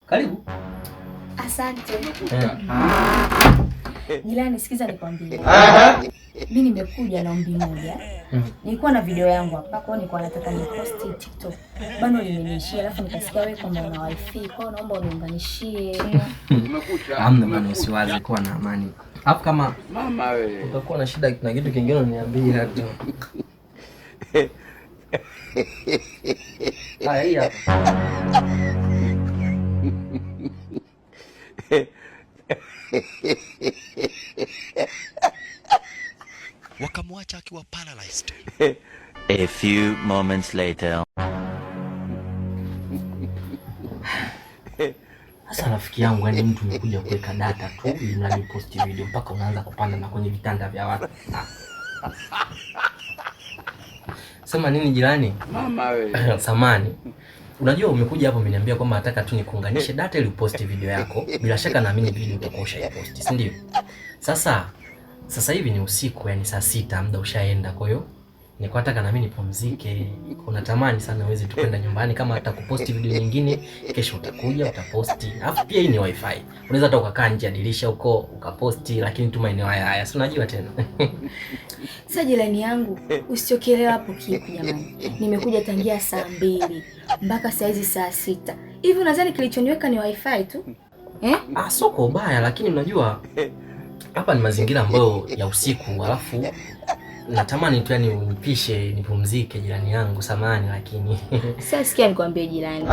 Karibu. Asante. Jirani, sikiza nikwambie. Mimi nimekuja na ombi moja. Nilikuwa na video yangu hapa, kwa nilikuwa nataka niposti TikTok. Bado limeniishia, alafu nikasikia wewe kama una wifi, kwa naomba uniunganishie. Hamna maana, usiwaze, kuwa na amani. Hapo kama mama wewe utakuwa na shida na kitu kingine uniambie tu. Haya hapa. Wakamwacha akiwa paralyzed. A few moments later. Sasa rafiki yangu, yani mtu umekuja kuweka data tu ili mradi post video mpaka unaanza kupanda na kwenye vitanda vya watu. Sema nini jirani? Mama wewe. Samani. Unajua umekuja hapo umeniambia kwamba nataka tu nikuunganishe data ili uposti video yako. Bila shaka naamini video utakuwa ushaiposti, si ndio? Sasa hivi ni usiku, yani saa 6 muda ushaenda, kwa hiyo nilikuwa nataka na mimi nipumzike. Unatamani sana uweze tu kwenda nyumbani, kama hata kuposti video nyingine kesho utakuja utaposti. Alafu pia hii ni wifi. Unaweza hata ukakaa nje ya dirisha huko ukaposti, lakini tu maeneo haya si unajua tena. Sasa jirani yangu, usichokelewa hapo kipi jamani. Nimekuja tangia saa 2 mpaka saa hizi saa 6. Hivi unadhani kilichoniweka ni wifi tu? Sio kwa ubaya, lakini unajua hapa ni mazingira ambayo ya usiku, alafu natamani tu yani unipishe nipumzike jirani yangu, samahani lakini. Sasa sikia nikwambie jirani.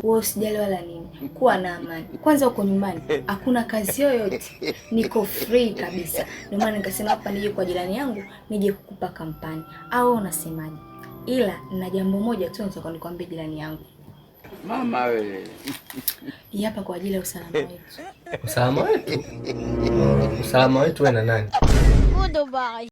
Wewe usijali wala nini. Kuwa na amani. Kwanza uko nyumbani, hakuna kazi yoyote. Niko free kabisa. Ndio maana nikasema hapa nije kwa jirani yangu, nije kukupa kampani. Au unasemaje? Ila na jambo moja tu nataka nikwambie jirani yangu. Mama wewe. Hapa kwa ajili ya usalama wetu. Usalama wetu? Usalama wetu wewe na nani? Goodbye.